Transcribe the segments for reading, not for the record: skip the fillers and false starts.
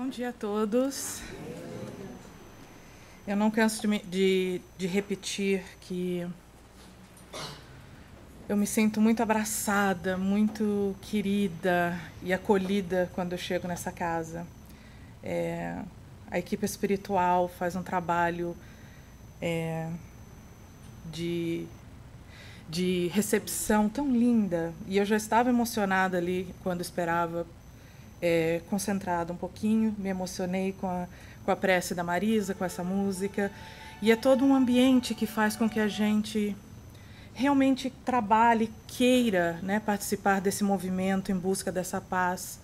Bom dia a todos. Eu não canso de repetir que eu me sinto muito abraçada, muito querida e acolhida quando eu chego nessa casa. A equipe espiritual faz um trabalho de recepção tão linda, e eu já estava emocionada ali quando esperava, concentrada um pouquinho, me emocionei com a prece da Marisa, com essa música, e é todo um ambiente que faz com que a gente realmente trabalhe, queira, né, participar desse movimento em busca dessa paz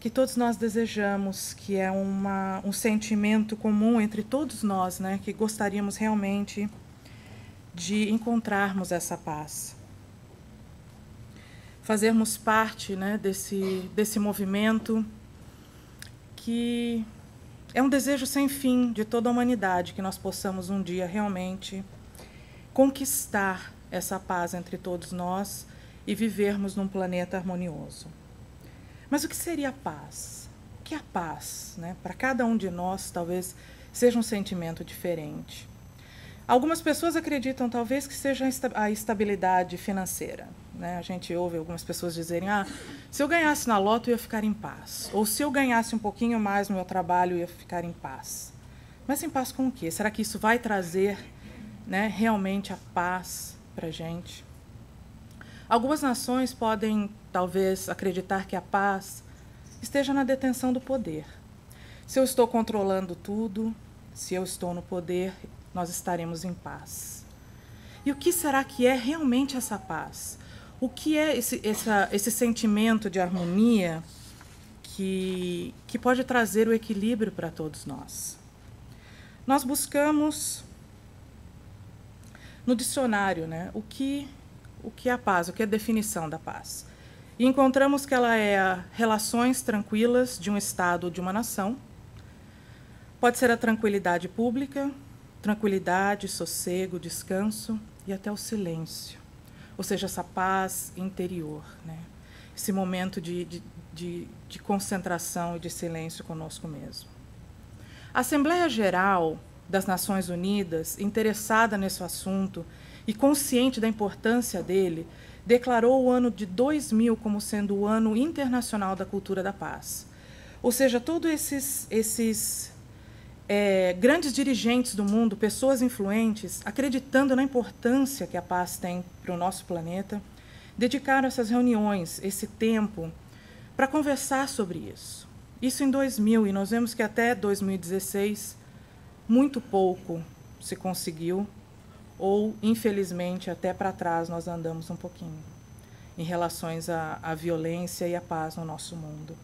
que todos nós desejamos, que é um sentimento comum entre todos nós, né, que gostaríamos realmente de encontrarmos essa paz. Fazermos parte, né, desse movimento que é um desejo sem fim de toda a humanidade, que nós possamos um dia realmente conquistar essa paz entre todos nós e vivermos num planeta harmonioso. Mas o que seria a paz? O que é a paz, né? Para cada um de nós, talvez seja um sentimento diferente. Algumas pessoas acreditam, talvez, que seja a estabilidade financeira, né? A gente ouve algumas pessoas dizerem, se eu ganhasse na loto, eu ia ficar em paz. Ou se eu ganhasse um pouquinho mais no meu trabalho, eu ia ficar em paz. Mas em paz com o quê? Será que isso vai trazer, né, realmente a paz para a gente? Algumas nações podem, talvez, acreditar que a paz esteja na detenção do poder. Se eu estou controlando tudo, se eu estou no poder, nós estaremos em paz. E o que será que é realmente essa paz? O que é esse sentimento de harmonia que pode trazer o equilíbrio para todos nós? Nós buscamos no dicionário, né, o que é a paz, o que é a definição da paz. E encontramos que ela é relações tranquilas de um Estado ou de uma nação. Pode ser a tranquilidade pública, tranquilidade, sossego, descanso e até o silêncio. Ou seja, essa paz interior, né? Esse momento de concentração e de silêncio conosco mesmo. A Assembleia Geral das Nações Unidas, interessada nesse assunto e consciente da importância dele, declarou o ano de 2000 como sendo o Ano Internacional da Cultura da Paz. Ou seja, todos esses grandes dirigentes do mundo, pessoas influentes, acreditando na importância que a paz tem para o nosso planeta, dedicaram essas reuniões, esse tempo, para conversar sobre isso. Isso em 2000, e nós vemos que até 2016, muito pouco se conseguiu, ou, infelizmente, até para trás nós andamos um pouquinho, em relações à violência e à paz no nosso mundo.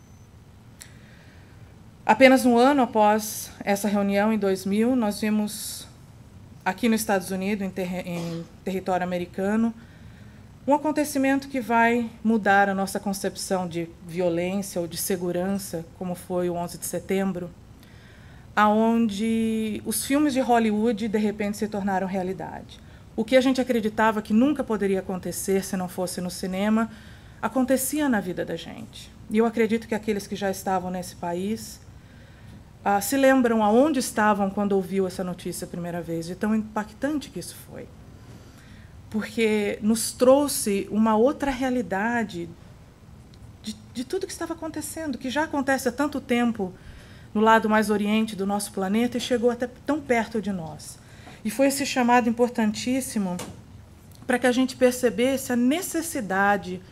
Apenas um ano após essa reunião, em 2000, nós vimos, aqui nos Estados Unidos, em território americano, um acontecimento que vai mudar a nossa concepção de violência ou de segurança, como foi o 11 de setembro, aonde os filmes de Hollywood, de repente, se tornaram realidade. O que a gente acreditava que nunca poderia acontecer se não fosse no cinema, acontecia na vida da gente. E eu acredito que aqueles que já estavam nesse país se lembram aonde estavam quando ouviu essa notícia a primeira vez, de tão impactante que isso foi. Porque nos trouxe uma outra realidade de tudo que estava acontecendo, que já acontece há tanto tempo no lado mais oriente do nosso planeta e chegou até tão perto de nós. E foi esse chamado importantíssimo para que a gente percebesse a necessidade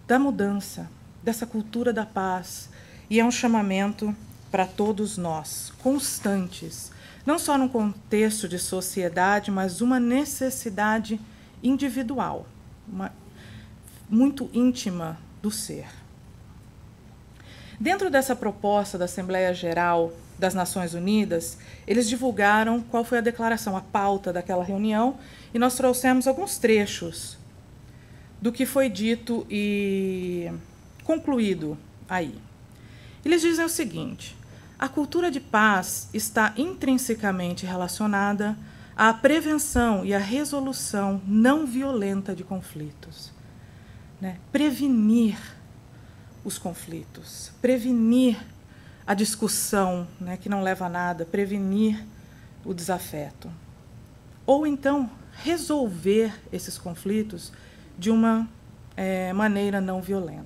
da mudança, dessa cultura da paz. E é um chamamento para todos nós, constantes, não só num contexto de sociedade, mas uma necessidade individual, muito íntima do ser. Dentro dessa proposta da Assembleia Geral das Nações Unidas, eles divulgaram qual foi a declaração, a pauta daquela reunião, e nós trouxemos alguns trechos do que foi dito e concluído aí. Eles dizem o seguinte: a cultura de paz está intrinsecamente relacionada à prevenção e à resolução não violenta de conflitos, né? Prevenir os conflitos, prevenir a discussão, né, que não leva a nada, prevenir o desafeto. Ou então resolver esses conflitos de uma maneira não violenta.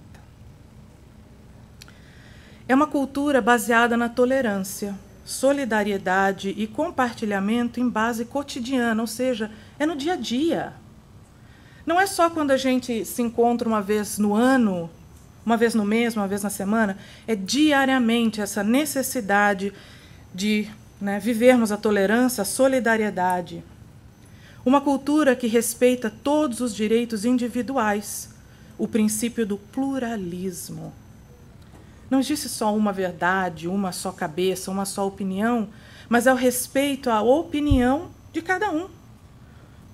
É uma cultura baseada na tolerância, solidariedade e compartilhamento em base cotidiana, ou seja, é no dia a dia. Não é só quando a gente se encontra uma vez no ano, uma vez no mês, uma vez na semana, é diariamente essa necessidade de, né, vivermos a tolerância, a solidariedade. Uma cultura que respeita todos os direitos individuais, o princípio do pluralismo. Não existe só uma verdade, uma só cabeça, uma só opinião, mas é o respeito à opinião de cada um.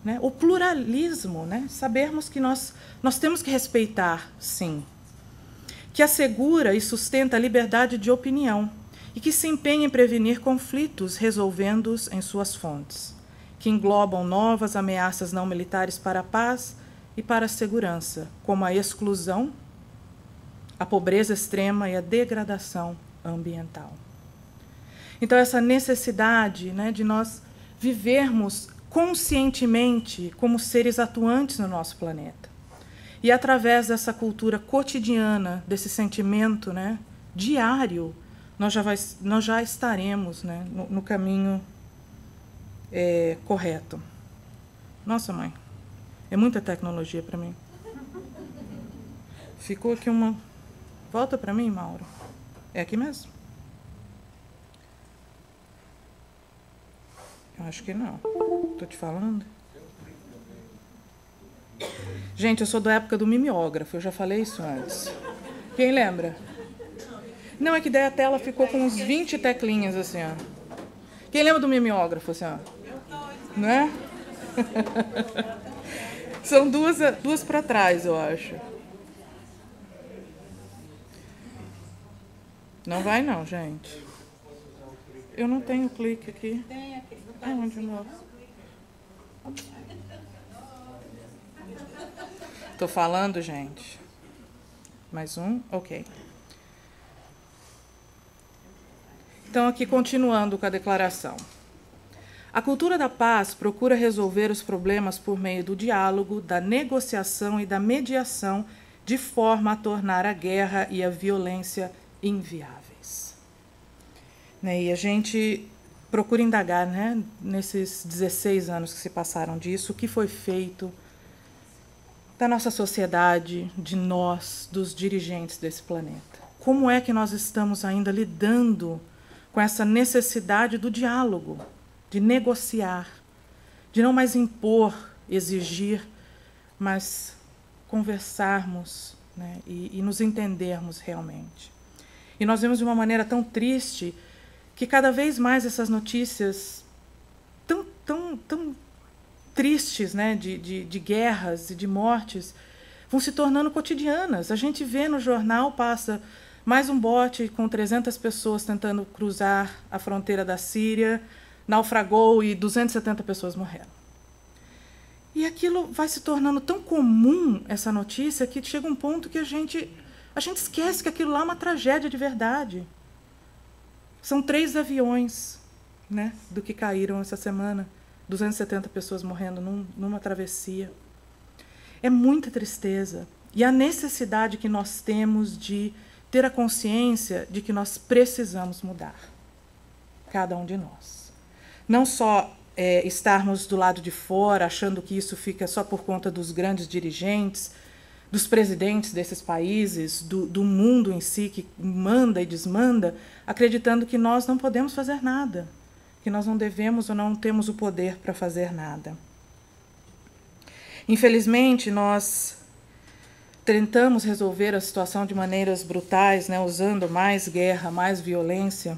Né? O pluralismo, né? Sabermos que nós temos que respeitar, sim. Que assegura e sustenta a liberdade de opinião e que se empenha em prevenir conflitos, resolvendo-os em suas fontes, que englobam novas ameaças não militares para a paz e para a segurança, como a exclusão, a pobreza extrema e a degradação ambiental. Então, essa necessidade, né, de nós vivermos conscientemente como seres atuantes no nosso planeta. E através dessa cultura cotidiana, desse sentimento, né, diário, nós já estaremos, né, no caminho correto. Nossa, mãe, é muita tecnologia para mim. Ficou aqui uma... Volta para mim, Mauro. É aqui mesmo? Eu acho que não. Estou te falando. Gente, eu sou da época do mimeógrafo. Eu já falei isso antes. Quem lembra? Não, é que daí a tela ficou com uns 20 teclinhas assim, ó. Quem lembra do mimeógrafo, assim, ó? Não é? São duas para trás, eu acho. Não vai não, gente. Eu não tenho clique aqui. Tem aqui. Aonde de novo? Tô falando, gente. Mais um? Ok. Então, aqui continuando com a declaração. A cultura da paz procura resolver os problemas por meio do diálogo, da negociação e da mediação, de forma a tornar a guerra e a violência inviáveis. Né? E a gente procura indagar, né, nesses 16 anos que se passaram disso, o que foi feito da nossa sociedade, de nós, dos dirigentes desse planeta. Como é que nós estamos ainda lidando com essa necessidade do diálogo, de negociar, de não mais impor, exigir, mas conversarmos, né, e nos entendermos realmente. E nós vemos de uma maneira tão triste que cada vez mais essas notícias tão tristes, né, de guerras e de mortes vão se tornando cotidianas. A gente vê no jornal, passa mais um bote com 300 pessoas tentando cruzar a fronteira da Síria, naufragou e 270 pessoas morreram. E aquilo vai se tornando tão comum, essa notícia, que chega um ponto que a gente esquece que aquilo lá é uma tragédia de verdade. São 3 aviões, né, do que caíram essa semana, 270 pessoas morrendo numa travessia. É muita tristeza. E a necessidade que nós temos de ter a consciência de que nós precisamos mudar, cada um de nós. Não só estarmos do lado de fora, achando que isso fica só por conta dos grandes dirigentes, dos presidentes desses países, do mundo em si, que manda e desmanda, acreditando que nós não podemos fazer nada, que nós não devemos ou não temos o poder para fazer nada. Infelizmente, nós tentamos resolver a situação de maneiras brutais, né, usando mais guerra, mais violência,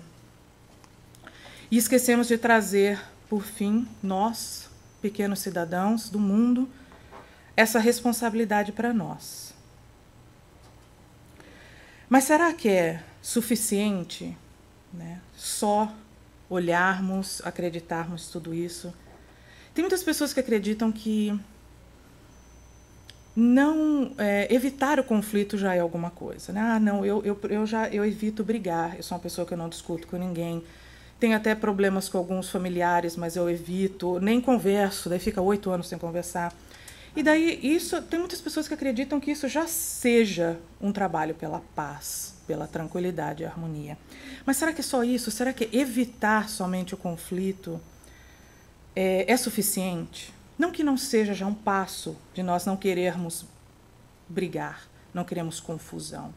e esquecemos de trazer, por fim, nós, pequenos cidadãos do mundo, essa responsabilidade para nós. Mas será que é suficiente, né, só olharmos, acreditarmos tudo isso? Tem muitas pessoas que acreditam que não evitar o conflito já é alguma coisa, né? Ah, não, eu evito brigar. Eu sou uma pessoa que eu não discuto com ninguém. Tenho até problemas com alguns familiares, mas eu evito, nem converso, daí fica 8 anos sem conversar. E daí tem muitas pessoas que acreditam que isso já seja um trabalho pela paz, pela tranquilidade e harmonia. Mas será que é só isso? Será que evitar somente o conflito é suficiente? Não que não seja já um passo de nós não querermos brigar, não queremos confusão.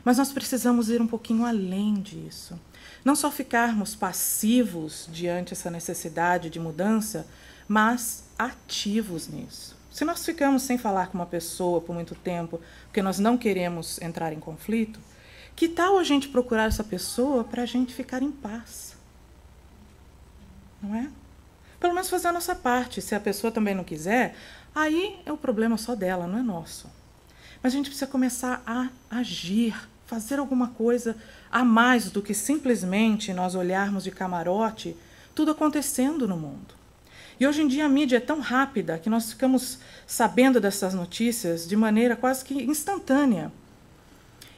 Mas nós precisamos ir um pouquinho além disso. Não só ficarmos passivos diante dessa necessidade de mudança, mas ativos nisso. Se nós ficamos sem falar com uma pessoa por muito tempo, porque nós não queremos entrar em conflito, que tal a gente procurar essa pessoa para a gente ficar em paz? Não é? Pelo menos fazer a nossa parte. Se a pessoa também não quiser, aí é o problema só dela, não é nosso. Mas a gente precisa começar a agir, fazer alguma coisa a mais do que simplesmente nós olharmos de camarote tudo acontecendo no mundo. E hoje em dia a mídia é tão rápida que nós ficamos sabendo dessas notícias de maneira quase que instantânea.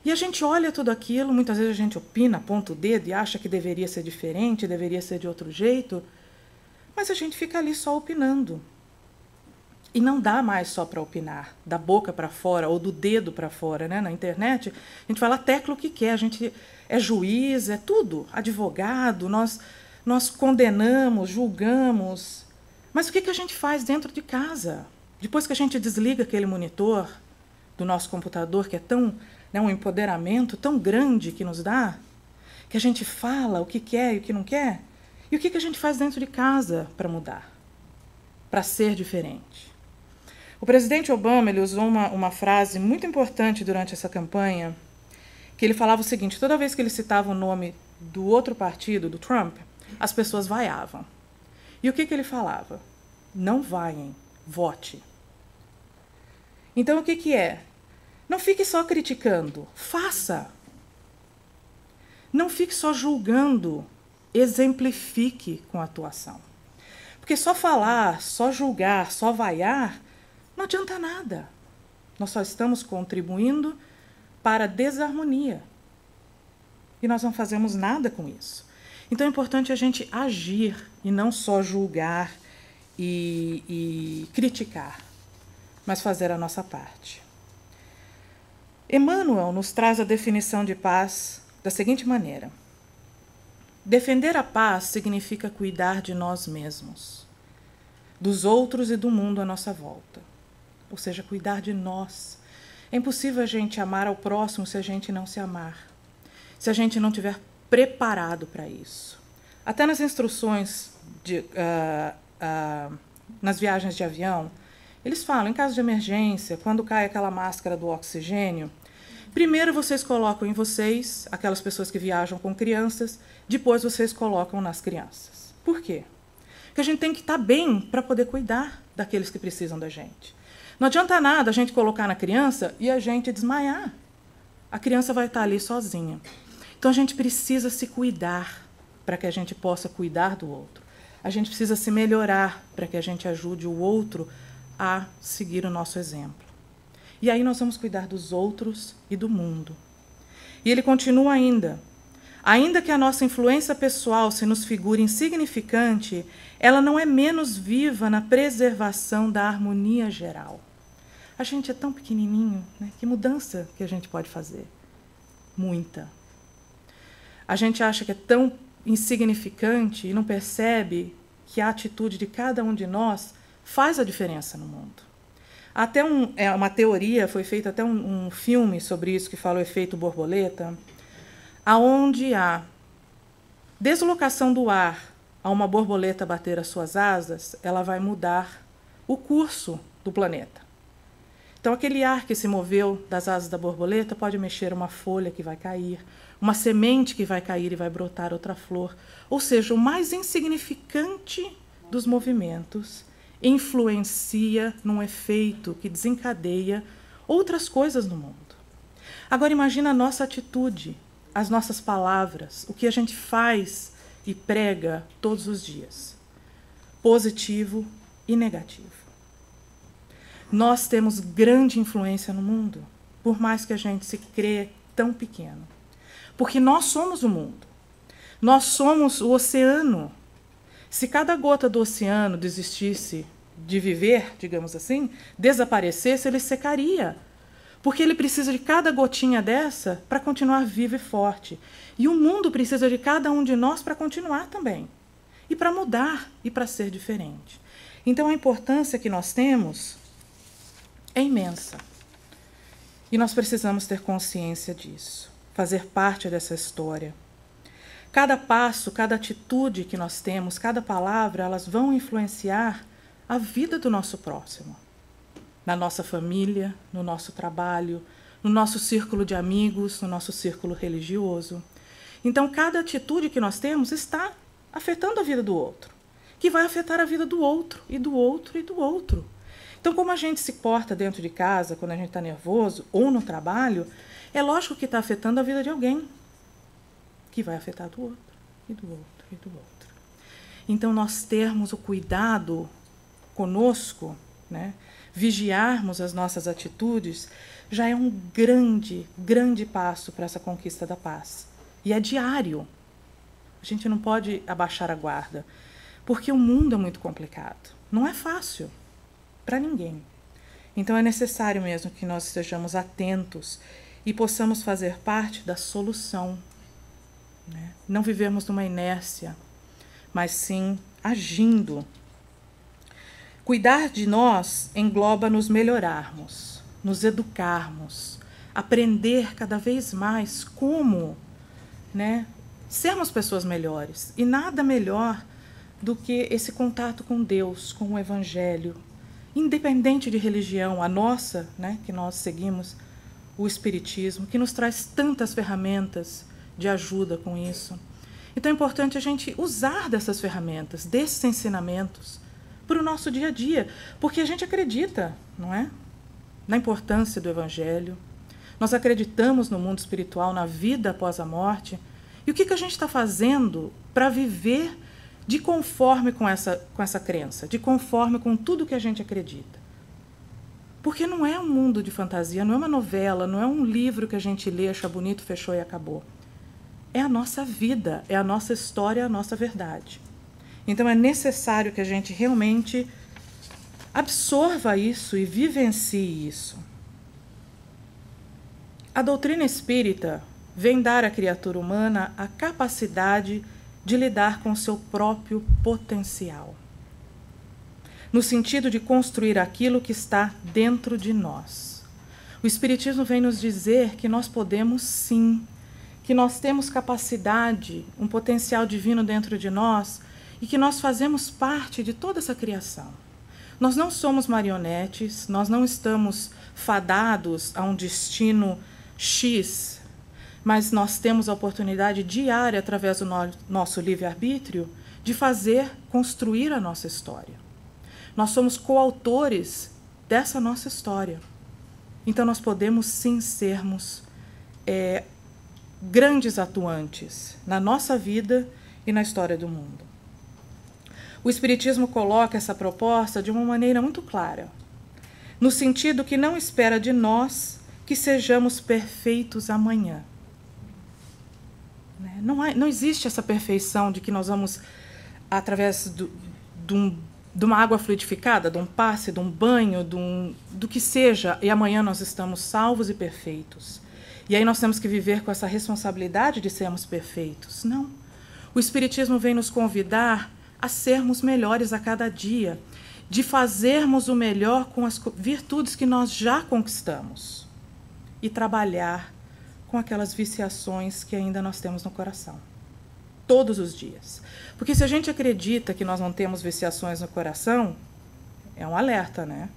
E a gente olha tudo aquilo, muitas vezes a gente opina, aponta o dedo e acha que deveria ser diferente, deveria ser de outro jeito, mas a gente fica ali só opinando. E não dá mais só para opinar, da boca para fora ou do dedo para fora, né? Na internet, a gente fala tecla o que quer, a gente é juiz, é tudo, advogado, nós condenamos, julgamos. Mas o que a gente faz dentro de casa? Depois que a gente desliga aquele monitor do nosso computador, que é tão, né, um empoderamento tão grande que nos dá, que a gente fala o que quer e o que não quer, e o que a gente faz dentro de casa para mudar, para ser diferente? O presidente Obama ele usou uma frase muito importante durante essa campanha, que ele falava o seguinte: toda vez que ele citava o nome do outro partido, do Trump, as pessoas vaiavam. E o que ele falava? Não vaiem, vote. Então o que é? Não fique só criticando, faça. Não fique só julgando, exemplifique com a atuação. Porque só falar, só julgar, só vaiar, não adianta nada. Nós só estamos contribuindo para a desarmonia. E nós não fazemos nada com isso. Então é importante a gente agir e não só julgar e criticar, mas fazer a nossa parte. Emmanuel nos traz a definição de paz da seguinte maneira: defender a paz significa cuidar de nós mesmos, dos outros e do mundo à nossa volta. Ou seja, cuidar de nós. É impossível a gente amar ao próximo se a gente não se amar, se a gente não estiver preparado para isso. Até nas instruções, nas viagens de avião, eles falam, em caso de emergência, quando cai aquela máscara do oxigênio, primeiro vocês colocam em vocês, aquelas pessoas que viajam com crianças, depois vocês colocam nas crianças. Por quê? Porque a gente tem que estar bem para poder cuidar daqueles que precisam da gente. Não adianta nada a gente colocar na criança e a gente desmaiar. A criança vai estar ali sozinha. Então a gente precisa se cuidar para que a gente possa cuidar do outro. A gente precisa se melhorar para que a gente ajude o outro a seguir o nosso exemplo. E aí nós vamos cuidar dos outros e do mundo. E ele continua ainda: ainda que a nossa influência pessoal se nos figure insignificante, ela não é menos viva na preservação da harmonia geral. A gente é tão pequenininho, né? Que mudança que a gente pode fazer? Muita. A gente acha que é tão insignificante e não percebe que a atitude de cada um de nós faz a diferença no mundo. Até uma teoria, foi feito até um filme sobre isso, que fala o efeito borboleta, aonde a deslocação do ar a uma borboleta bater as suas asas, ela vai mudar o curso do planeta. Então, aquele ar que se moveu das asas da borboleta pode mexer uma folha que vai cair, uma semente que vai cair e vai brotar outra flor. Ou seja, o mais insignificante dos movimentos influencia num efeito que desencadeia outras coisas no mundo. Agora, imagina a nossa atitude, as nossas palavras, o que a gente faz e prega todos os dias, positivo e negativo. Nós temos grande influência no mundo, por mais que a gente se crê tão pequeno. Porque nós somos o mundo. Nós somos o oceano. Se cada gota do oceano desistisse de viver, digamos assim, desaparecesse, ele secaria. Porque ele precisa de cada gotinha dessa para continuar vivo e forte. E o mundo precisa de cada um de nós para continuar também. E para mudar e para ser diferente. Então a importância que nós temos é imensa. E nós precisamos ter consciência disso, fazer parte dessa história. Cada passo, cada atitude que nós temos, cada palavra, elas vão influenciar a vida do nosso próximo. Na nossa família, no nosso trabalho, no nosso círculo de amigos, no nosso círculo religioso. Então, cada atitude que nós temos está afetando a vida do outro, que vai afetar a vida do outro, e do outro, e do outro. Então, como a gente se porta dentro de casa, quando a gente está nervoso, ou no trabalho, é lógico que está afetando a vida de alguém, que vai afetar do outro, e do outro, e do outro. Então, nós termos o cuidado conosco, né, vigiarmos as nossas atitudes, já é um grande, grande passo para essa conquista da paz. E é diário. A gente não pode abaixar a guarda, porque o mundo é muito complicado. Não é fácil para ninguém. Então é necessário mesmo que nós estejamos atentos e possamos fazer parte da solução, né? Não vivemos numa inércia, mas sim agindo. Cuidar de nós engloba nos melhorarmos, nos educarmos, aprender cada vez mais como, né, sermos pessoas melhores. E nada melhor do que esse contato com Deus, com o Evangelho, independente de religião, a nossa, né, que nós seguimos, o Espiritismo, que nos traz tantas ferramentas de ajuda com isso. Então é importante a gente usar dessas ferramentas, desses ensinamentos, para o nosso dia a dia, porque a gente acredita, não é? Na importância do Evangelho. Nós acreditamos no mundo espiritual, na vida após a morte. E o que a gente está fazendo para viver de conforme com essa crença, de conforme com tudo que a gente acredita? Porque não é um mundo de fantasia, não é uma novela, não é um livro que a gente lê, acha bonito, fechou e acabou. É a nossa vida, é a nossa história, é a nossa verdade. Então é necessário que a gente realmente absorva isso e vivencie isso. A doutrina espírita vem dar à criatura humana a capacidade de lidar com seu próprio potencial, no sentido de construir aquilo que está dentro de nós. O Espiritismo vem nos dizer que nós podemos sim, que nós temos capacidade, um potencial divino dentro de nós e que nós fazemos parte de toda essa criação. Nós não somos marionetes, nós não estamos fadados a um destino X, mas nós temos a oportunidade diária, através do nosso livre-arbítrio, de construir a nossa história. Nós somos coautores dessa nossa história. Então nós podemos sim sermos grandes atuantes na nossa vida e na história do mundo. O Espiritismo coloca essa proposta de uma maneira muito clara, no sentido que não espera de nós que sejamos perfeitos amanhã. Não existe essa perfeição de que nós vamos, através de uma água fluidificada, de um passe, de um banho, do que seja, e amanhã nós estamos salvos e perfeitos. E aí nós temos que viver com essa responsabilidade de sermos perfeitos. Não. O Espiritismo vem nos convidar a sermos melhores a cada dia, de fazermos o melhor com as virtudes que nós já conquistamos e trabalhar com aquelas viciações que ainda nós temos no coração, todos os dias. Porque se a gente acredita que nós não temos viciações no coração, é um alerta, né?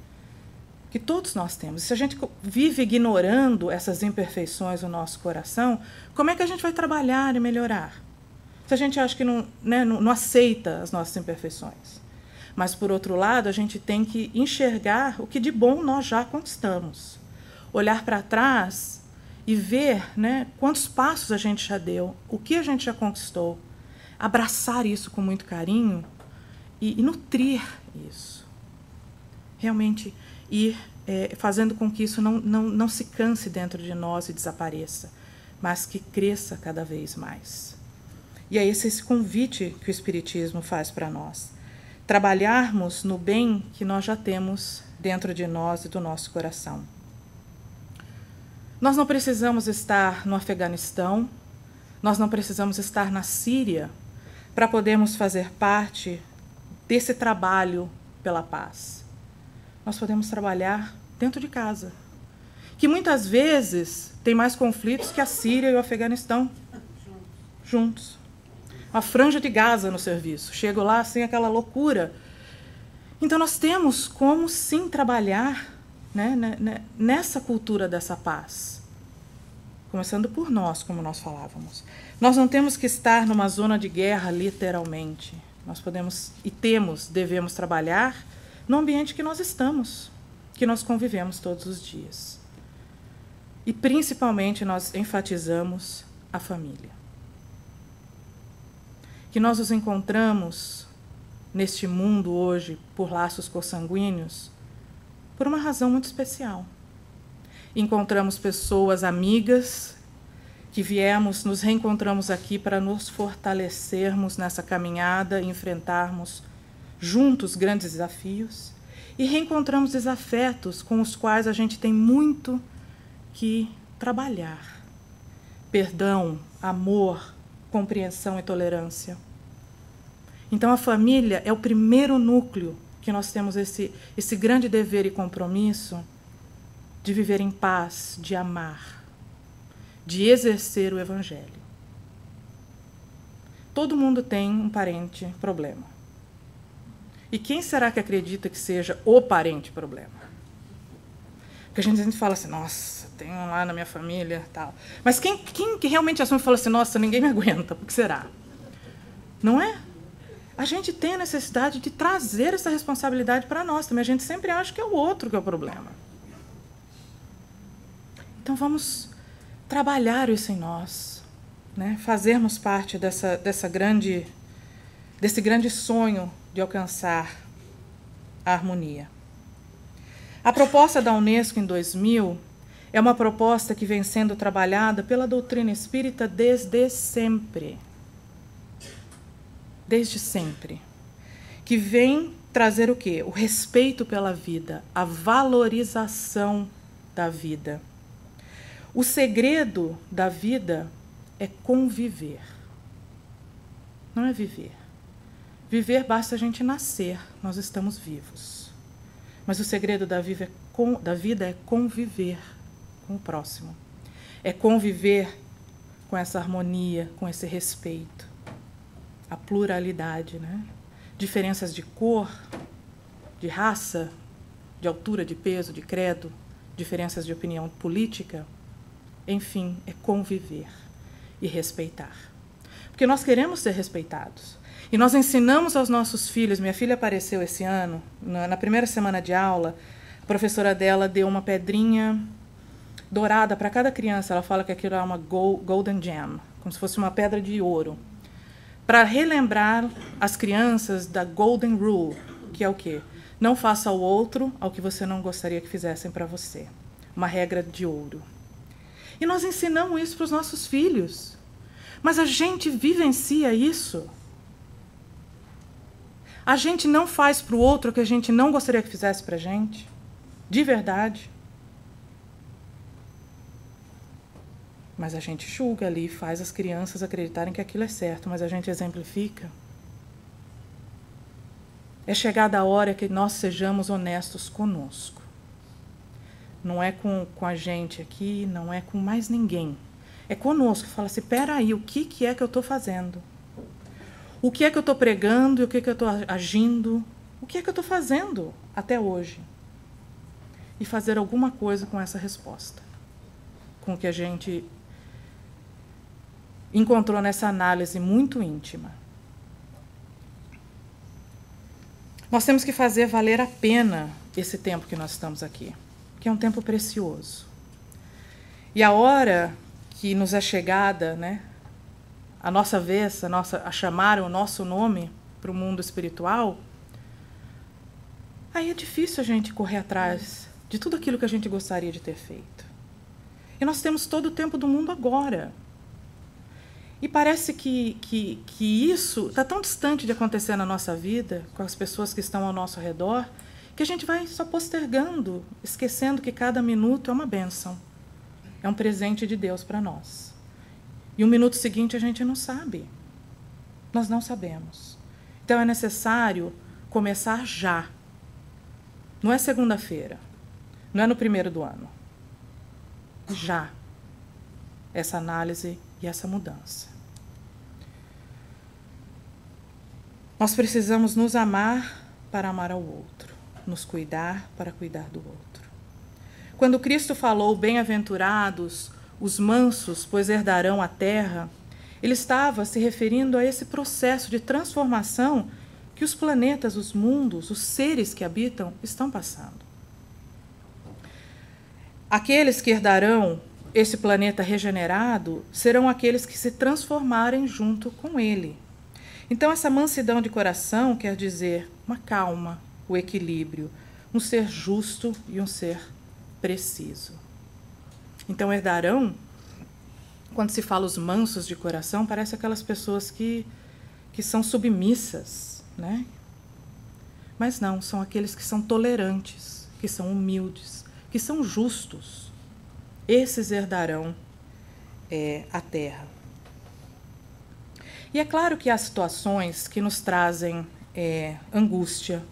Que todos nós temos. Se a gente vive ignorando essas imperfeições no nosso coração, como é que a gente vai trabalhar e melhorar? Se a gente acha que não aceita as nossas imperfeições. Mas, por outro lado, a gente tem que enxergar o que de bom nós já conquistamos. Olhar para trás e ver, né, quantos passos a gente já deu, o que a gente já conquistou. Abraçar isso com muito carinho e nutrir isso. Realmente ir fazendo com que isso não se canse dentro de nós e desapareça, mas que cresça cada vez mais. E é esse convite que o Espiritismo faz para nós. Trabalharmos no bem que nós já temos dentro de nós e do nosso coração. Nós não precisamos estar no Afeganistão, nós não precisamos estar na Síria para podermos fazer parte desse trabalho pela paz. Nós podemos trabalhar dentro de casa, que muitas vezes tem mais conflitos que a Síria e o Afeganistão juntos. A franja de Gaza no serviço. Chego lá assim, aquela loucura. Então nós temos como sim trabalhar, né, nessa cultura dessa paz. Começando por nós, como nós falávamos. Nós não temos que estar numa zona de guerra, literalmente. Nós podemos e devemos trabalhar no ambiente que nós estamos, que nós convivemos todos os dias. E principalmente nós enfatizamos a família. Que nós nos encontramos neste mundo hoje por laços consanguíneos por uma razão muito especial. Encontramos pessoas amigas que nos reencontramos aqui para nos fortalecermos nessa caminhada e enfrentarmos juntos grandes desafios, e reencontramos desafetos com os quais a gente tem muito que trabalhar. Perdão, amor, compreensão e tolerância. Então a família é o primeiro núcleo que nós temos esse grande dever e compromisso de viver em paz, de amar, de exercer o Evangelho. Todo mundo tem um parente problema. E quem será que acredita que seja o parente problema? Porque a gente fala assim, nossa, tem um lá na minha família, tal. Mas quem que realmente assume e fala assim, nossa, ninguém me aguenta, por que será? Não é? A gente tem a necessidade de trazer essa responsabilidade para nós também. A gente sempre acha que é o outro que é o problema. Então vamos trabalhar isso em nós, né? Fazermos parte desse grande sonho de alcançar a harmonia. A proposta da Unesco em 2000 é uma proposta que vem sendo trabalhada pela doutrina espírita desde sempre. Desde sempre. Que vem trazer o quê? O respeito pela vida, a valorização da vida. O segredo da vida é conviver. Não é viver. Viver basta a gente nascer, nós estamos vivos. Mas o segredo da vida é conviver com o próximo. É conviver com essa harmonia, com esse respeito. A pluralidade, né? Diferenças de cor, de raça, de altura, de peso, de credo, diferenças de opinião política. Enfim, é conviver e respeitar. Porque nós queremos ser respeitados. E nós ensinamos aos nossos filhos, minha filha apareceu esse ano, na primeira semana de aula, a professora dela deu uma pedrinha dourada para cada criança. Ela fala que aquilo é uma golden gem, como se fosse uma pedra de ouro, para relembrar as crianças da golden rule, que é o quê? Não faça ao outro ao que você não gostaria que fizessem para você. Uma regra de ouro. E nós ensinamos isso para os nossos filhos. Mas a gente vivencia isso. A gente não faz para o outro o que a gente não gostaria que fizesse para a gente. De verdade. Mas a gente julga ali, faz as crianças acreditarem que aquilo é certo, mas a gente exemplifica. É chegada a hora que nós sejamos honestos conosco. Não é com a gente aqui, não é com mais ninguém. É conosco. Fala assim, peraí, o que é que eu estou fazendo? O que é que eu estou pregando e o que é que eu estou agindo? O que é que eu estou fazendo até hoje? E fazer alguma coisa com essa resposta. Com o que a gente encontrou nessa análise muito íntima. Nós temos que fazer valer a pena esse tempo que nós estamos aqui, que é um tempo precioso. E a hora que nos é chegada, né, a nossa vez, a chamar o nosso nome para o mundo espiritual, aí é difícil a gente correr atrás de tudo aquilo que a gente gostaria de ter feito. E nós temos todo o tempo do mundo agora. E parece que isso está tão distante de acontecer na nossa vida, com as pessoas que estão ao nosso redor, que a gente vai só postergando, esquecendo que cada minuto é uma bênção. É um presente de Deus para nós. E o minuto seguinte a gente não sabe. Nós não sabemos. Então é necessário começar já. Não é segunda-feira. Não é no primeiro do ano. Já. Essa análise e essa mudança. Nós precisamos nos amar para amar ao outro, nos cuidar para cuidar do outro. Quando Cristo falou, bem-aventurados os mansos, pois herdarão a terra, ele estava se referindo a esse processo de transformação que os planetas, os mundos, os seres que habitam estão passando. Aqueles que herdarão esse planeta regenerado serão aqueles que se transformarem junto com ele. Então, essa mansidão de coração quer dizer uma calma, o equilíbrio, um ser justo e um ser preciso. Então, herdarão, quando se fala os mansos de coração, parece aquelas pessoas que são submissas, né? Mas não, são aqueles que são tolerantes, que são humildes, que são justos. Esses herdarão a terra. E é claro que há situações que nos trazem angústia,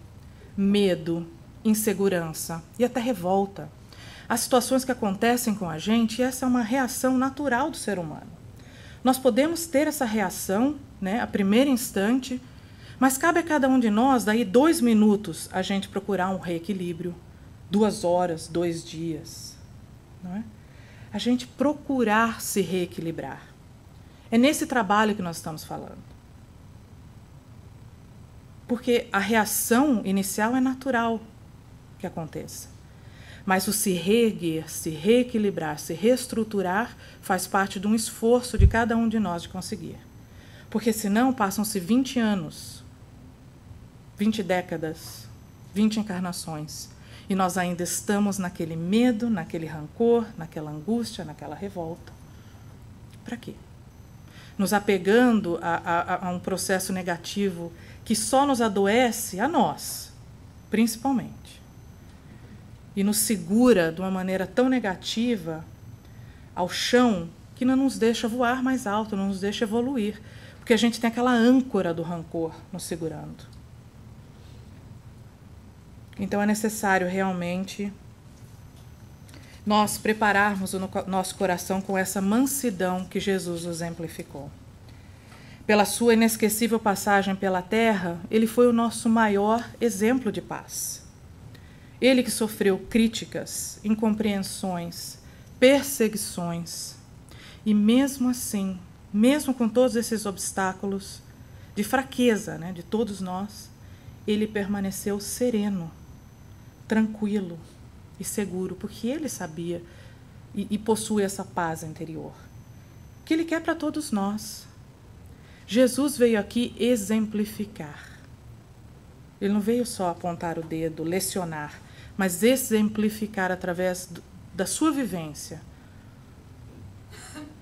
medo, insegurança e até revolta. Há situações que acontecem com a gente e essa é uma reação natural do ser humano. Nós podemos ter essa reação, né, a primeiro instante, mas cabe a cada um de nós, daí 2 minutos, a gente procurar um reequilíbrio, 2 horas, 2 dias. Não é? A gente procurar se reequilibrar. É nesse trabalho que nós estamos falando. Porque a reação inicial é natural que aconteça. Mas o se reerguer, se reequilibrar, se reestruturar, faz parte de um esforço de cada um de nós de conseguir. Porque senão passam-se 20 anos, 20 décadas, 20 encarnações, e nós ainda estamos naquele medo, naquele rancor, naquela angústia, naquela revolta. Para quê? Nos apegando a um processo negativo que só nos adoece a nós, principalmente. E nos segura de uma maneira tão negativa ao chão que não nos deixa voar mais alto, não nos deixa evoluir. Porque a gente tem aquela âncora do rancor nos segurando. Então é necessário realmente nós prepararmos o nosso coração com essa mansidão que Jesus exemplificou. Pela sua inesquecível passagem pela terra, ele foi o nosso maior exemplo de paz. Ele que sofreu críticas, incompreensões, perseguições, e mesmo assim, mesmo com todos esses obstáculos de fraqueza, né, de todos nós, ele permaneceu sereno, tranquilo e seguro, porque ele sabia e possui essa paz interior, que ele quer para todos nós. Jesus veio aqui exemplificar. Ele não veio só apontar o dedo, lecionar, mas exemplificar através da sua vivência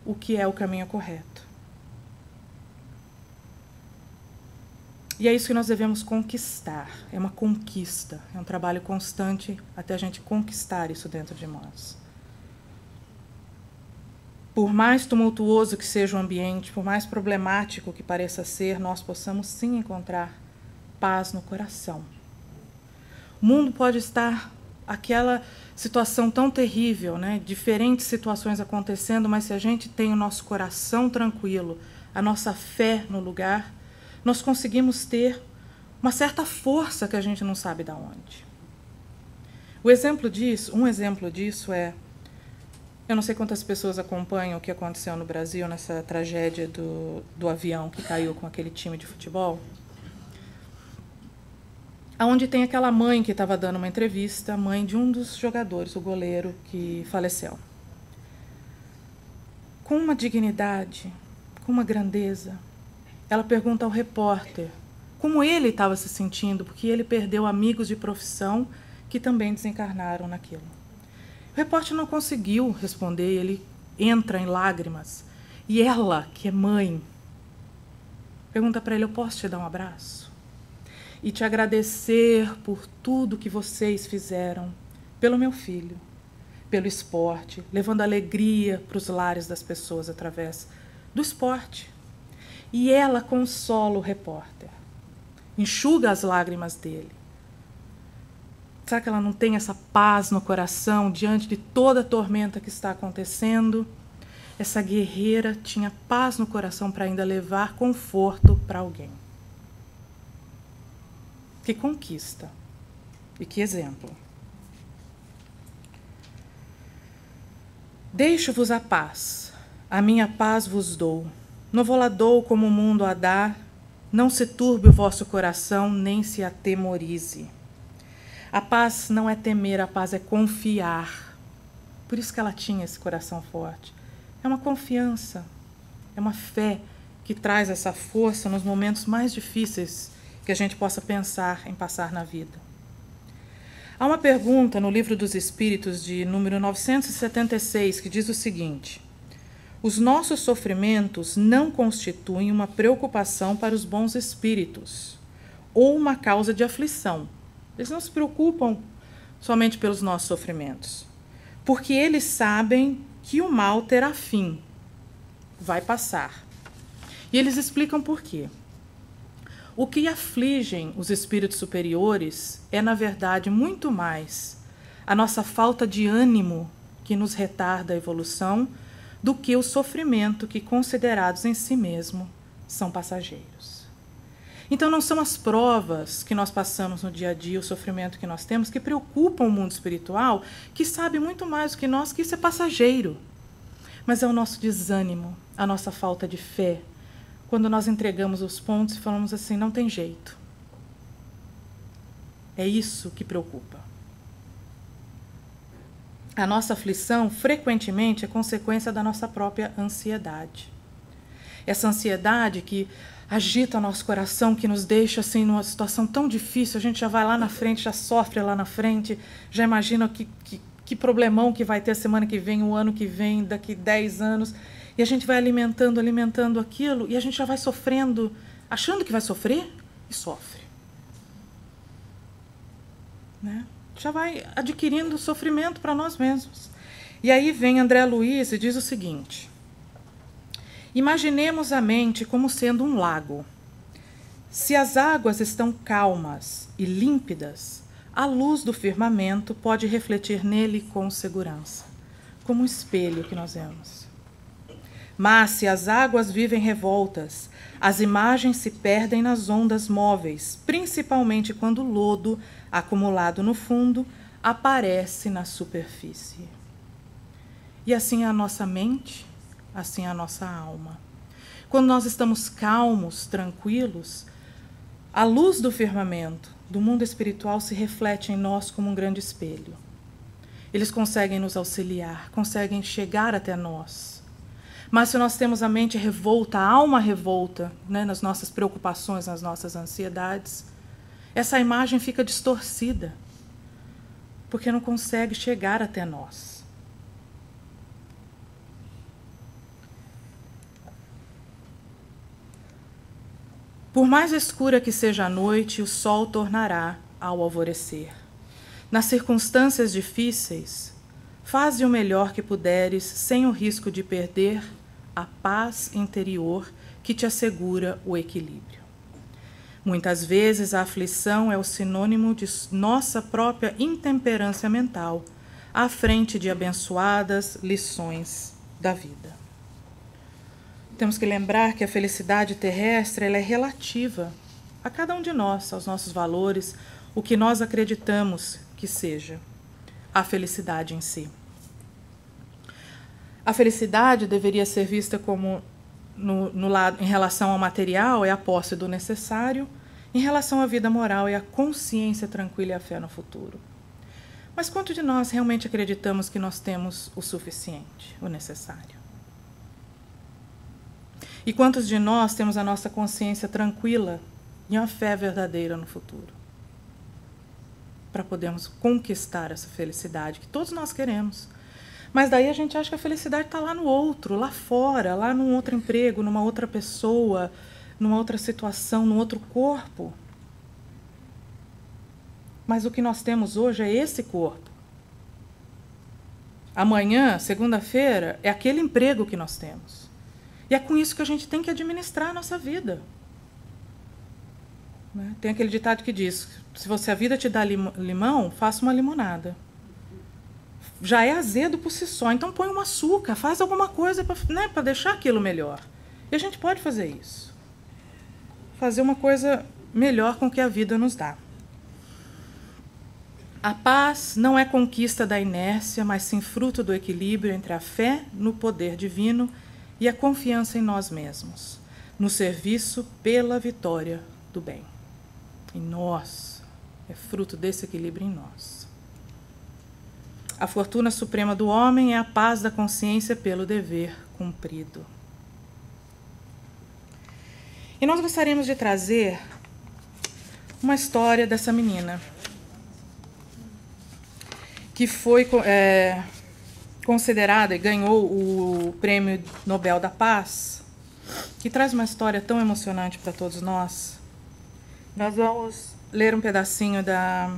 o que é o caminho correto. E é isso que nós devemos conquistar. É uma conquista, é um trabalho constante até a gente conquistar isso dentro de nós. Por mais tumultuoso que seja o ambiente, por mais problemático que pareça ser, nós possamos sim encontrar paz no coração. O mundo pode estar aquela situação tão terrível, né? Diferentes situações acontecendo, mas se a gente tem o nosso coração tranquilo, a nossa fé no lugar, nós conseguimos ter uma certa força que a gente não sabe de onde. Um exemplo disso é, eu não sei quantas pessoas acompanham o que aconteceu no Brasil nessa tragédia do avião que caiu com aquele time de futebol, onde tem aquela mãe que estava dando uma entrevista, a mãe de um dos jogadores, o goleiro que faleceu. Com uma dignidade, com uma grandeza, ela pergunta ao repórter como ele estava se sentindo, porque ele perdeu amigos de profissão que também desencarnaram naquilo. O repórter não conseguiu responder, ele entra em lágrimas. E ela, que é mãe, pergunta para ele: eu posso te dar um abraço? E te agradecer por tudo que vocês fizeram pelo meu filho, pelo esporte, levando alegria para os lares das pessoas através do esporte. E ela consola o repórter, enxuga as lágrimas dele. Será que ela não tem essa paz no coração diante de toda a tormenta que está acontecendo? Essa guerreira tinha paz no coração para ainda levar conforto para alguém. Que conquista e que exemplo. Deixo-vos a paz, a minha paz vos dou. Não vou lá dou como o mundo a dá, não se turbe o vosso coração, nem se atemorize. A paz não é temer, a paz é confiar. Por isso que ela tinha esse coração forte. É uma confiança, é uma fé que traz essa força nos momentos mais difíceis que a gente possa pensar em passar na vida. Há uma pergunta no Livro dos Espíritos, de número 976, que diz o seguinte: os nossos sofrimentos não constituem uma preocupação para os bons espíritos ou uma causa de aflição. Eles não se preocupam somente pelos nossos sofrimentos, porque eles sabem que o mal terá fim, vai passar. E eles explicam por quê. O que afligem os espíritos superiores é, na verdade, muito mais a nossa falta de ânimo que nos retarda a evolução do que o sofrimento que, considerados em si mesmo, são passageiros. Então, não são as provas que nós passamos no dia a dia, o sofrimento que nós temos, que preocupam o mundo espiritual, que sabe muito mais do que nós que isso é passageiro. Mas é o nosso desânimo, a nossa falta de fé, quando nós entregamos os pontos e falamos assim: não tem jeito. É isso que preocupa. A nossa aflição, frequentemente, é consequência da nossa própria ansiedade. Essa ansiedade que agita o nosso coração, que nos deixa assim numa situação tão difícil, a gente já vai lá na frente, já sofre lá na frente, já imagina que problemão que vai ter a semana que vem, o ano que vem, daqui 10 anos, e a gente vai alimentando aquilo, e a gente já vai sofrendo, achando que vai sofrer, e sofre. Né? Já vai adquirindo sofrimento para nós mesmos. E aí vem André Luiz e diz o seguinte: imaginemos a mente como sendo um lago. Se as águas estão calmas e límpidas, a luz do firmamento pode refletir nele com segurança, como um espelho que nós vemos. Mas se as águas vivem revoltas, as imagens se perdem nas ondas móveis, principalmente quando o lodo, acumulado no fundo, aparece na superfície. E assim é a nossa mente, assim é a nossa alma. Quando nós estamos calmos, tranquilos, a luz do firmamento, do mundo espiritual, se reflete em nós como um grande espelho. Eles conseguem nos auxiliar, conseguem chegar até nós. Mas se nós temos a mente revolta, a alma revolta, né, nas nossas preocupações, nas nossas ansiedades, essa imagem fica distorcida, porque não consegue chegar até nós. Por mais escura que seja a noite, o sol tornará ao alvorecer. Nas circunstâncias difíceis, faze o melhor que puderes, sem o risco de perder a paz interior que te assegura o equilíbrio. Muitas vezes a aflição é o sinônimo de nossa própria intemperância mental, à frente de abençoadas lições da vida. Temos que lembrar que a felicidade terrestre ela é relativa a cada um de nós, aos nossos valores, o que nós acreditamos que seja a felicidade em si. A felicidade deveria ser vista como, no lado, em relação ao material, é a posse do necessário, em relação à vida moral, é a consciência tranquila e a fé no futuro. Mas quanto de nós realmente acreditamos que nós temos o suficiente, o necessário? E quantos de nós temos a nossa consciência tranquila e uma fé verdadeira no futuro, para podermos conquistar essa felicidade que todos nós queremos. Mas daí a gente acha que a felicidade está lá no outro, lá fora, lá num outro emprego, numa outra pessoa, numa outra situação, num outro corpo. Mas o que nós temos hoje é esse corpo. Amanhã, segunda-feira, é aquele emprego que nós temos. E é com isso que a gente tem que administrar a nossa vida. Tem aquele ditado que diz, se a vida te dá limão, faça uma limonada. Já é azedo por si só, então põe um açúcar, faz alguma coisa para deixar aquilo melhor. E a gente pode fazer isso. Fazer uma coisa melhor com o que a vida nos dá. A paz não é conquista da inércia, mas sim fruto do equilíbrio entre a fé no poder divino e a confiança em nós mesmos, no serviço pela vitória do bem. Em nós, é fruto desse equilíbrio em nós. A fortuna suprema do homem é a paz da consciência pelo dever cumprido. E nós gostaríamos de trazer uma história dessa menina, que foi considerada e ganhou o Prêmio Nobel da Paz, que traz uma história tão emocionante para todos nós. Nós vamos ler um pedacinho da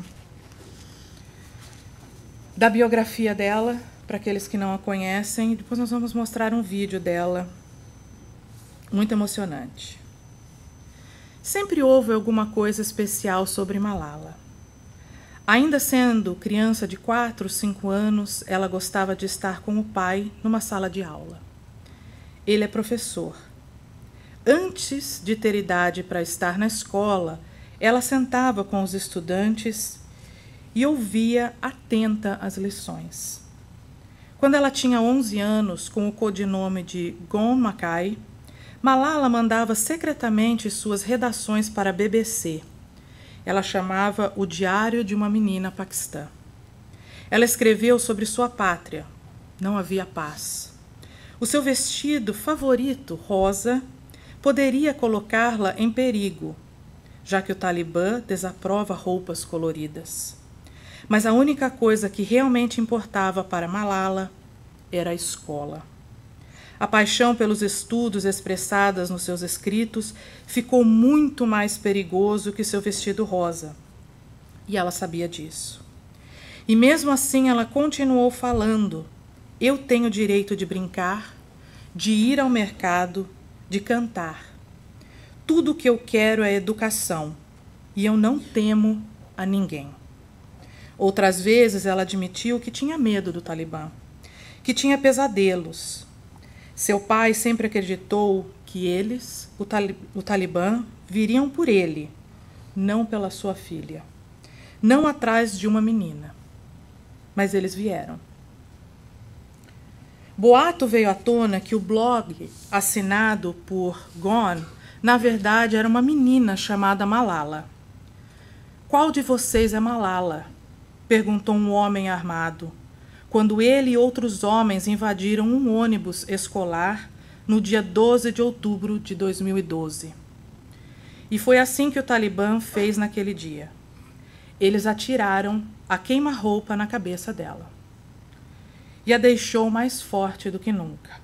biografia dela, para aqueles que não a conhecem, e depois nós vamos mostrar um vídeo dela, muito emocionante. Sempre houve alguma coisa especial sobre Malala. Ainda sendo criança de 4, 5 anos, ela gostava de estar com o pai numa sala de aula. Ele é professor. Antes de ter idade para estar na escola, ela sentava com os estudantes e ouvia atenta as lições. Quando ela tinha 11 anos, com o codinome de Gon Mackay, Malala mandava secretamente suas redações para a BBC. Ela chamava O Diário de uma Menina Paquistã. Ela escreveu sobre sua pátria. Não havia paz. O seu vestido favorito, rosa, poderia colocá-la em perigo, já que o Talibã desaprova roupas coloridas. Mas a única coisa que realmente importava para Malala era a escola. A paixão pelos estudos expressadas nos seus escritos ficou muito mais perigoso que seu vestido rosa. E ela sabia disso. E mesmo assim ela continuou falando: eu tenho direito de brincar, de ir ao mercado, de cantar. Tudo o que eu quero é educação, e eu não temo a ninguém. Outras vezes ela admitiu que tinha medo do Talibã, que tinha pesadelos. Seu pai sempre acreditou que eles, o Talibã, viriam por ele, não pela sua filha, não atrás de uma menina. Mas eles vieram. Boato veio à tona que o blog assinado por Gon, na verdade, era uma menina chamada Malala. Qual de vocês é Malala? Perguntou um homem armado, quando ele e outros homens invadiram um ônibus escolar no dia 12 de outubro de 2012. E foi assim que o Talibã fez naquele dia. Eles atiraram a queima-roupa na cabeça dela e a deixou mais forte do que nunca.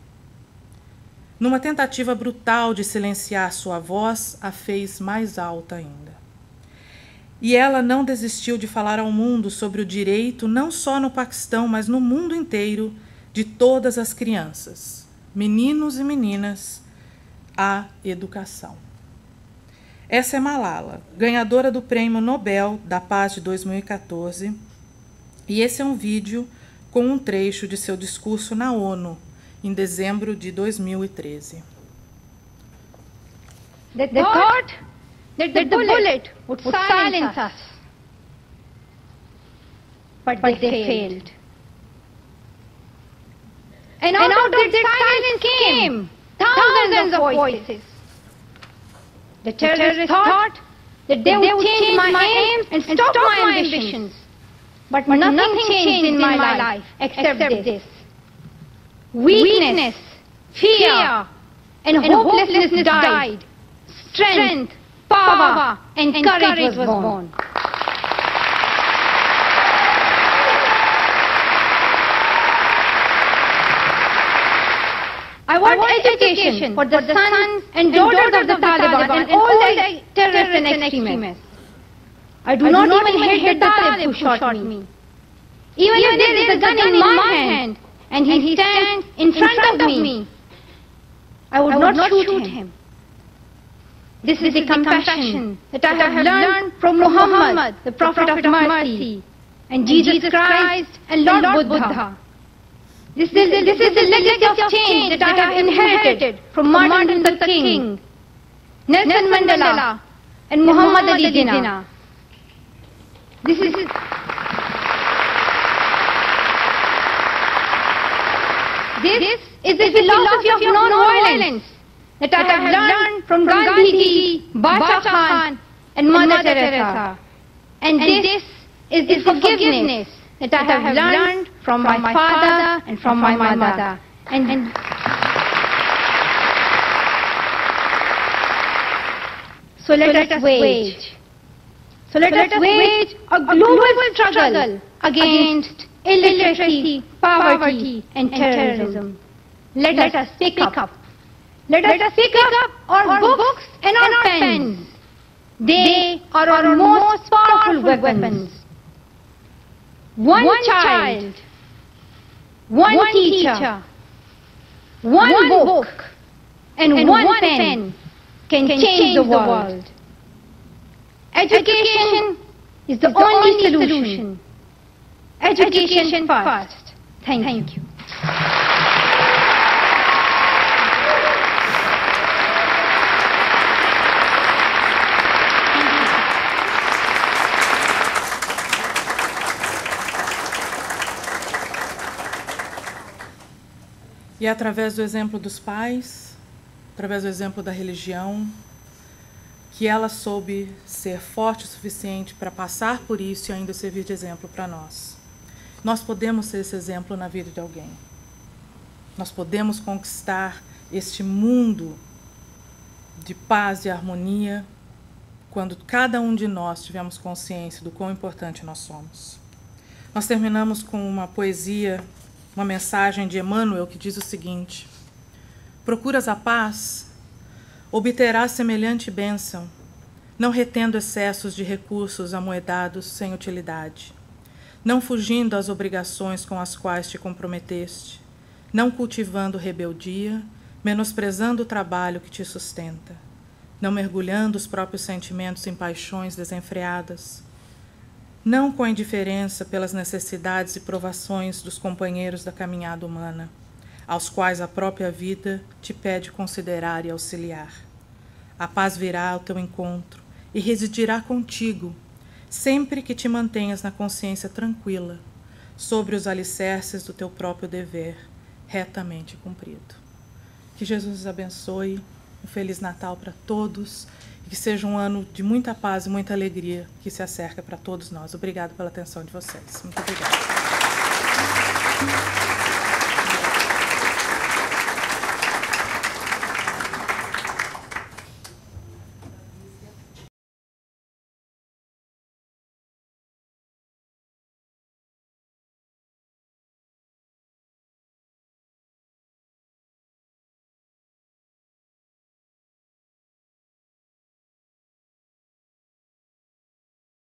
Numa tentativa brutal de silenciar sua voz, a fez mais alta ainda. E ela não desistiu de falar ao mundo sobre o direito, não só no Paquistão, mas no mundo inteiro, de todas as crianças, meninos e meninas, à educação. Essa é Malala, ganhadora do Prêmio Nobel da Paz de 2014, e esse é um vídeo com um trecho de seu discurso na ONU, em dezembro de 2013. They thought that the bullet would silence us, but they failed. And out of that silence came thousands of voices. The terrorists thought that they would change my aims and stop my ambitions. But nothing changed in my life except this. Weakness, fear, and hopelessness died. Strength power, and courage was born. I want education for the sons and daughters of the Taliban and all the terrorists and extremists. I do not even hate the Talib who shot me. Even if there is a gun in my hand and he stands in front of me, I would not shoot him. This is the compassion that I have learned from Muhammad, the Prophet of Mercy, and Jesus Christ and Lord Buddha. This is the legacy of change that I have inherited from Martin Luther King, Nelson Mandela, and Muhammad Ali Jinnah. This is the philosophy of non-violence that I have learned from Gandhi, Bacha Khan, and Mother Teresa. And this is the forgiveness that I have learned from my father and from my mother. So let us wage a global struggle against illiteracy, poverty, and terrorism. Let us pick up. Let us pick up our books and our pens. They are our most powerful weapons. One child, one teacher, one book, and one pen can change the world. Education is the only solution. Education first. Thank you. E através do exemplo dos pais, através do exemplo da religião, que ela soube ser forte o suficiente para passar por isso e ainda servir de exemplo para nós. Nós podemos ser esse exemplo na vida de alguém. Nós podemos conquistar este mundo de paz e harmonia quando cada um de nós tivermos consciência do quão importante nós somos. Nós terminamos com uma poesia, uma mensagem de Emmanuel que diz o seguinte: procuras a paz, obterás semelhante bênção, não retendo excessos de recursos amoedados sem utilidade, não fugindo às obrigações com as quais te comprometeste, não cultivando rebeldia, menosprezando o trabalho que te sustenta, não mergulhando os próprios sentimentos em paixões desenfreadas, não com indiferença pelas necessidades e provações dos companheiros da caminhada humana, aos quais a própria vida te pede considerar e auxiliar. A paz virá ao teu encontro e residirá contigo, sempre que te mantenhas na consciência tranquila, sobre os alicerces do teu próprio dever, retamente cumprido. Que Jesus os abençoe, um Feliz Natal para todos, e que seja um ano de muita paz e muita alegria que se acerca para todos nós. Obrigado pela atenção de vocês. Muito obrigada.